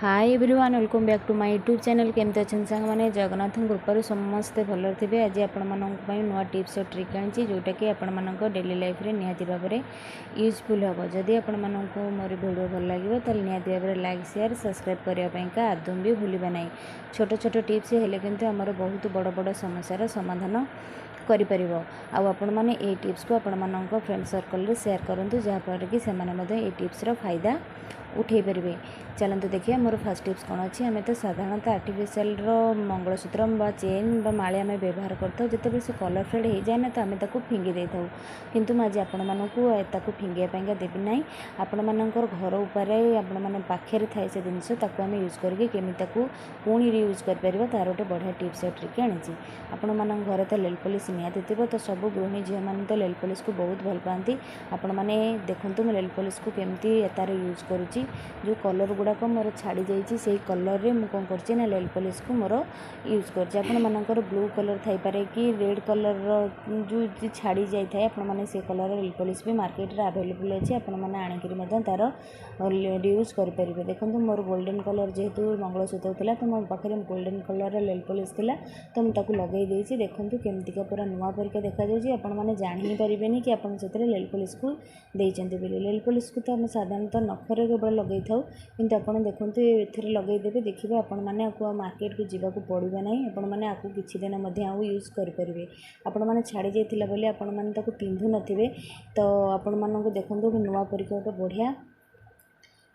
Hi everyone welcome back to my YouTube channel. केमती अच्छा सांग मैंने जगन्नाथ कृपार समस्ते भल थे। आज आपण नुआ टिप्स और ट्रिक आनी जोटा कि आपण डेली लाइफ रे निहाती भाव में यूजफुल हम। जदि आपण मोर वीडियो भल लगे तो निहाती भाव में लाइक शेयर सब्सक्राइब करने आदम भी भूलना ना। छोट छोट टिप्स हेल्ले किंतु आमर बहुत बड़ बड़ समस्यार समाधान करें। आपण मैंने ये टिप्स को आपण फ्रेंड सर्कल रे शेयर करूँ जहाँफल कि से टिप्सर फायदा उठे पारे। चलते देखिए मोर फर्स्ट टिप्स कौन अच्छी। आम तो साधारणतः आर्टिफिशियल मंगलसूत्र चेन माले आम व्यवहार करता जिते से कलर फेड हो जाए ना तो आम फिंगी दे था। किंतु आज आपण मानक फिंगाइका देवी ना। आपण मानकर घर उपर आपण मैंने पाखे थाए से जिनस आम यूज करके केमी पुणी रियूज कर तार गोटे बढ़िया टिप्स और ट्रिक आनी। आपण मान घर तो नेल पॉलिश निहाती थी तो सब गृहिणी झील मैंने तो नेल पॉलिश को बहुत भल पाती। आपण मैंने देखूँ नेल पॉलिश को केमती तार यूज करुँची। जो कलर गुड़ाक मोर छाड़ी जाइए से कलर रे कौन कर नेल पॉलिश को मोर यूज कर ब्लू कलर थाईपे कि रेड कलर जो छाड़ी जाए आपण मैंने से कलर नेल पॉलिश भी मार्केट रे अवेलेबल अच्छी। आपण मैंने आनिक तार यूज करेंगे। देखो मोर गोल्डन कलर जेहेतु मंगलसूत्र था तो मो पाखे गोल्डन कलर नेल पॉलिश था तो मुझे लगे देखूँ केमतिका पूरा नुआ परिका देखा जाए। आपण मैंने जान ही पारे कि आपड़ से नेल पॉलिश को देते बोली। नेल पॉलिश को तो आम साधारणतः नखरे केवल लगे था कि आपड़ देखूँ ए लगेदेवे देखिए आपण मैंने आपको मार्केट को जावाक पड़ो ना। आपण मैंने आपको किसी दिन यूज करेंगे। आपण मैंने छाड़ी जाइए बोली आपण मैंने पिंधु नथिबे तो आपण मानक देखूँ नुआ परिका गोटे बढ़िया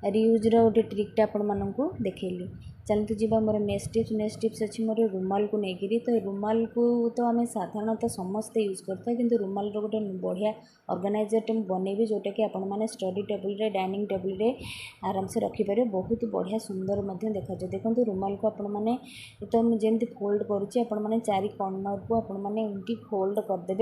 रियूज्र गोटे ट्रिक्टा आपण मानक देखली। चलते जी मोर नेक्स्ट टिप्स अच्छी मोर रुमाल को लेकिन। तो रुमाल को तो आम साधारणतः समस्ते यूज करता है किंतु रुमाल गोटे बढ़िया ऑर्गेनाइजर बनैबी जोटा कि आपण मैंने स्टडी टेबल रे डाइनिंग टेबल रे आराम से रखिपारे। बहुत बढ़िया सुंदर देखा जाए। देखो रुमाल को आपण मैंने तो जमी फोल्ड करुच्ची आपण मैंने चारि कॉर्नर को आपण मैंने एमती फोल्ड करदे।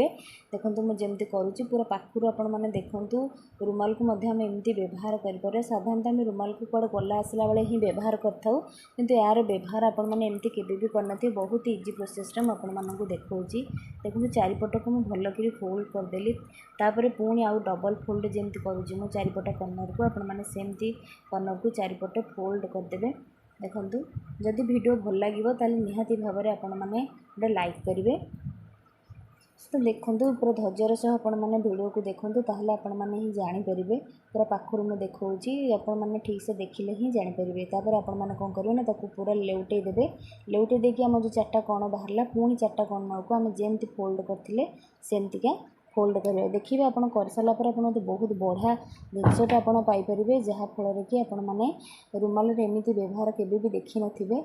देखो मुझे करुच्ची पूरा पाखुर आपण मैंने देखूँ रुमाल को एमती व्यवहार करें। साधारणतः आम रुमाल को कड़े गला आसला बेले ही व्यवहार करूँ किंतु यार व्यवहार आपण मैंने एमती केबे भी करना। बहुत इजी प्रोसेस आपण मानक देखा। देखो चारिपट को मुझे भल कि फोल्ड करदेली तापर पुणी आउ डबल फोल्ड जमी करुँची मो चारिपट कर्नर को आपण मैंने सेमती कर्नर को चारिपटे फोल्ड करदे। देखूँ जदि वीडियो भल लगे ताल निहाती भाव में आपण मैंने गोटे लाइक करेंगे। तो देखूँ पूरा धैर्यर सह आपण मैंने वीडियो को देखूँ ताहले आपण मैंने ही जानीपर पूरा पाखुर मुझे देखी आपण मैंने ठीक से देखिले ही जानीपर। तापर आपण मैंने कौन करेंगे ना ताको पूरा लेउटे देवे। लेउटे देकी आम जो चार्टा कण बाहर पुणी चार्टा कण को आम जमी फोल्ड करते सेमतिका फोल्ड करेंगे। देखिए आप कर सारापर आप बहुत बढ़िया जिनसटा आप पाइपर जहाँफल कि आपण मैंने रुमाल एमती व्यवहार केवे भी देखी नथिबे।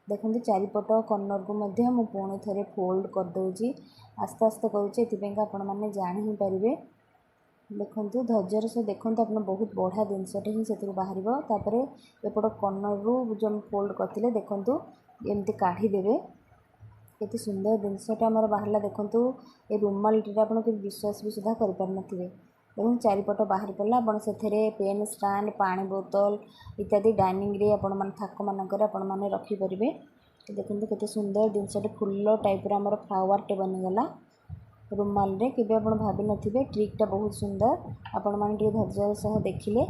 देखो चारिपट कर्नर को मु पुणी थे फोल्ड करदे आस्ते आस्ते करुँचे आपण मैंने जान ही पारे। देखो धैर्यर से देखो आप बहुत बढ़िया जिनसटे ही से बाहर। तापर एपट कर्नर रू जो फोल्ड करते देखो एमती काढ़ीदेवे केते सुंदर जिनसटा आमर बाहर। देखो ये रुमाल टी आप विश्वास भी सुधा करें। देखो चारिपट बाहर पड़ा आप पेन स्टाण्ड पानी बोतल इत्यादि डाइनिंग रे आपण मैंने थाक मानक मैंने रखिपारे। देखो केते सुंदर जिनसटे फुल टाइप आमर फ्लावर टे बनीगला रुमाल रे केबे आपण भाभी नथिबे। ट्रिकटा बहुत सुंदर आपण मैंने धैर्य सह देखिले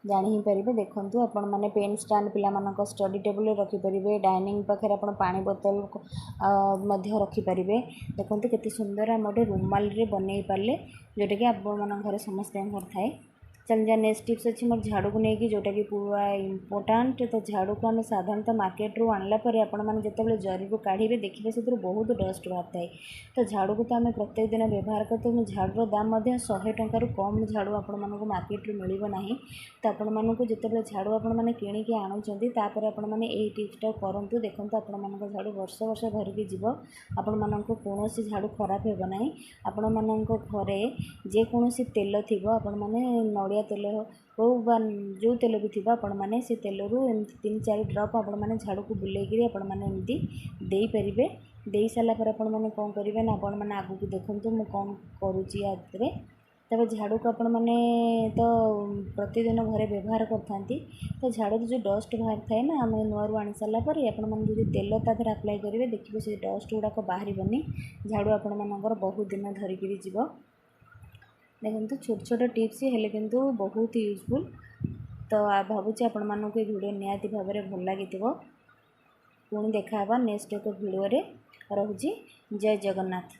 जानी ही पारे। देखो आपण मैंने पेन स्टाण्ड पिला मानक स्टडी टेबल रखिपारे। डाइनिंग पाखे आप पानी बोतल रखिपारे। देखो केते सुंदर आम गोटे रुमाल रे बनै पारे जोटा कि आप घर समस्त घर थाए। चल जा नेक्स्ट टिप्स अच्छी मोर झाड़ू को लेकिन जोटा कि पूरा इम्पोर्टाट। तो झाड़ू को आम साधारणतः मार्केट रू आणला आपण मैंने जिते जरी को काढ़े देखिए से बहुत डस्ट बाहर थाए। तो झाड़ू को तो आम प्रत्येक दिन व्यवहार करते झाड़ूर दाम 100 टंकार कम झाड़ू आपण मानक मार्केट रू मिलिबो नाही। तो आपण मानक जिते झाड़ू आपण मैंने किणिकी आणुचंती तापर आपण मैंने यही टिप्सटा करंतु। देखो आपण मानक झाड़ू वर्ष वर्ष धरिकी जीव आपण मानक कौन झाड़ू खराब हेबो नाही। आपण मानक घरे जेकोसी तेल थिबो आपण माने नड़िया तेल हो बा जो तेल भी थी आपण मैंने से तेल रू एमती 3-4 ड्रप आपण मैंने झाड़ू को बुलेकरी आपण मैंने एमती दे पारे। दे सारापर आपण मैंने कौन करेंगे ना आपण मैंने आगू को देखूँ मुझे कौन करुँची आदि। तब झाड़ू को आपण मैंने तो प्रतिदिन घरे व्यवहार करथांती। तो झाड़ू जो डस्ट बाहर थाए ना आम नुआ आनी सारापर आपण मैंने जो तेल तादर अप्लाई करेंगे देखिए से डस्ट गुड़ाक बाहर झाड़ू आपण मानकर बहुत दिन धरिकी जीव। देखो छोट छोट टिप्स हेल्ले किंतु बहुत यूजफुल तो भावुँ आपण मानक भिडियो निहाती भाव में भल लगी पुणी देखा नेक्स्ट एक भिडियो रोची। जय जगन्नाथ।